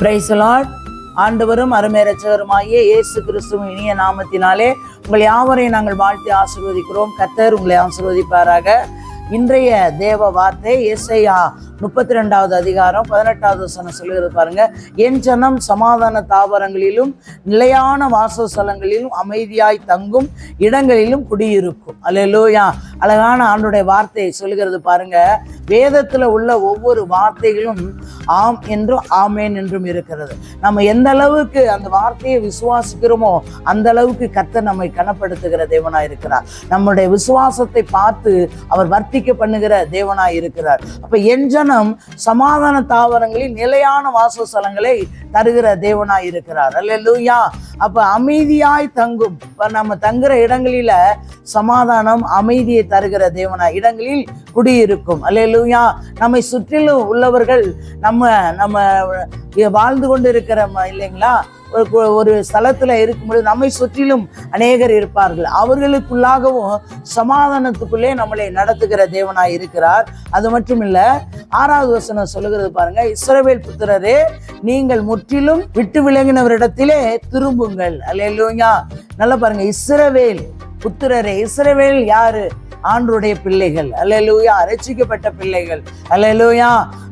Praise the Lord. ஆண்டவரும் அருமை இரட்சகருமாகிய இயேசு கிறிஸ்துவின் இனிய நாமத்தினாலே உங்கள் யாவரையும் நாங்கள் வாழ்த்தி ஆசீர்வதிக்கிறோம். கர்த்தர் உங்களை ஆசீர்வதிப்பாராக. இன்றைய தேவ வார்த்தை ஏசாயா 32வது அதிகாரம் 18வது வசனம் சொல்லுகிறது பாருங்க. என் ஜனம் சமாதான தாவரங்களிலும் நிலையான வாசஸ்தலங்களிலும் அமைதியாய் தங்கும் இடங்களிலும் குடியிருக்கும். அல்லேலூயா. அழகான ஆண்டுடைய வார்த்தை சொல்லுகிறது பாருங்க. வேதத்துல உள்ள ஒவ்வொரு வார்த்தைகளும் ஆம் என்றும் ஆமேன் என்றும் இருக்கிறது. நம்ம எந்த அளவுக்கு அந்த வார்த்தையை விசுவாசிக்கிறோமோ அந்த அளவுக்கு கர்த்தர் நம்மை கனப்படுத்துகிற தேவனாய் இருக்கிறார். நம்முடைய விசுவாசத்தை பார்த்து அவர் வர்த்திக்க பண்ணுகிற தேவனாய் இருக்கிறார். அப்ப என் ஜனம் சமாதான தாவரங்களில் நிலையான வாசஸ்தலங்களை தருகிற தேவனாய் இருக்கிறார். அல்லேலூயா. அப்ப அமைதியாய் தங்கும், நம்ம தங்குற இடங்களில சமாதானம் அமைதியை தருகிற தேவனாய் இடங்களில் குடியிருக்கும். அல்லேலூயா. நம்மை சுற்றிலும் உள்ளவர்கள் நம்ம வாழ்ந்து கொண்டு இருக்கிற இல்லைங்களா, ஒரு ஸ்தலத்துல இருக்கும்போது நம்மை சுற்றிலும் அநேகர் இருப்பார்கள். அவர்களுக்குள்ளாகவும் சமாதானத்துக்குள்ளே நம்மளை நடத்துகிற தேவனாய் இருக்கிறார். அது மட்டும் இல்ல, 6வது வசனம் சொல்லுகிறது பாருங்க. இஸ்ரவேல் புத்திரரே, நீங்கள் முற்றிலும் விட்டு விலகினவரிடத்திலே திரும்புங்கள். அல்லேலூயா. நல்லா பாருங்க. இஸ்ரவேல் புத்திரரே, இஸ்ரவேல் யாரு? ஆண்டவருடைய பிள்ளைகள். அல்லேலூயா. ரட்சிக்கப்பட்ட பிள்ளைகள். அல்லேலூயா.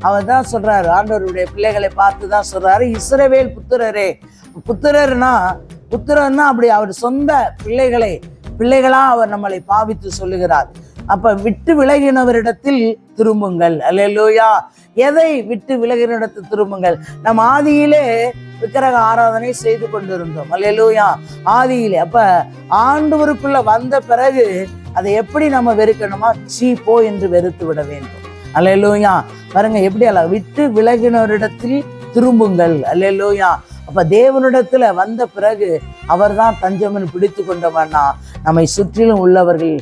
அவர் தான் சொல்றாரு, ஆண்டவருடைய பிள்ளைகளை பார்த்து தான் சொல்றாரு, இஸ்ரவேல் புத்திரரே. புத்திரர்னா அப்படி அவர் சொந்த பிள்ளைகளா அவர் நம்மளை பாவித்து சொல்லுகிறார். அப்ப விட்டு விலகினவரிடத்தில் திரும்புங்கள். அல்லேலூயா. எதை விட்டு விலகினரிடத்தில் திரும்புங்கள்? நம்ம ஆதியிலே விக்கிரக ஆராதனை செய்து கொண்டிருந்தோம். அல்லேலூயா. ஆதியிலே. அப்ப ஆண்டவருக்குள்ள வந்த பிறகு அதை எப்படி நம்ம வெறுக்கணுமா? போ என்று வெறுத்து விட வேண்டும். அல்லேலூயா. பாருங்க எப்படி அல்ல, விட்டு விலகினவரிடத்தில் திரும்புங்கள். அல்லேலூயா. அப்ப தேவனிடத்துல வந்த பிறகு அவர் தான் தஞ்சமன் பிடித்து கொண்டவன்னா நம்மை சுற்றிலும் உள்ளவர்கள்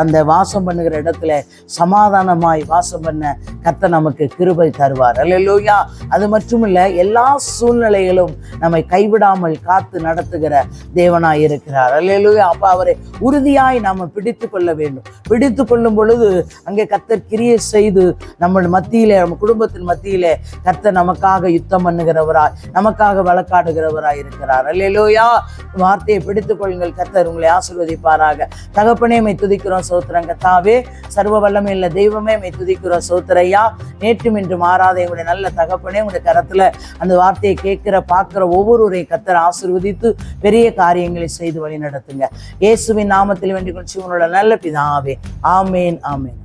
அந்த வாசம் பண்ணுகிற இடத்துல சமாதானமாய் வாசம் பண்ண கர்த்தர் நமக்கு கிருபை தருவார். அல்லேலூயா. அது மட்டும் இல்ல, எல்லா சூழ்நிலைகளும் நம்மை கைவிடாமல் காத்து நடத்துகிற தேவனாய் இருக்கிறார். அல்லேலூயா. அப்ப அவரை உறுதியாய் நாம பிடித்து கொள்ள வேண்டும். பிடித்து கொள்ளும் பொழுது அங்கே கர்த்தர் கிரியை செய்து நம்ம மத்தியிலே, நம்ம குடும்பத்தின் மத்தியிலே கர்த்தர் நமக்காக யுத்தம் பண்ணுகிறவராய், நமக்காக வழக்காடுகிறவராய் இருக்கிறார். அல்லேலூயா. வார்த்தையை பிடித்துக் கொள்ளுங்கள். கர்த்தர் உங்களை ஆசீர்வதிப்பாராக. தகப்பனே, மை துதிக்கிறோம், சோத்திரம். கர்த்தாவே, சர்வ வல்லமை உள்ள தெய்வமே, மை துதிக்கிறோம், சோத்திரையா. நேற்றும் இன்று மாறாத எங்களுடைய நல்ல தகப்பனே, உங்களுடைய கரத்துல அந்த வார்த்தையை கேட்கிற பார்க்கிற ஒவ்வொருவரையும் கர்த்தர் ஆசீர்வதித்து பெரிய காரியங்களை செய்து வழி நடத்துங்க. இயேசுவின் நாமத்தில் வேண்டிக் கொண்டு உங்களோட நல்ல பிதாவே. ஆமேன், ஆமேன்.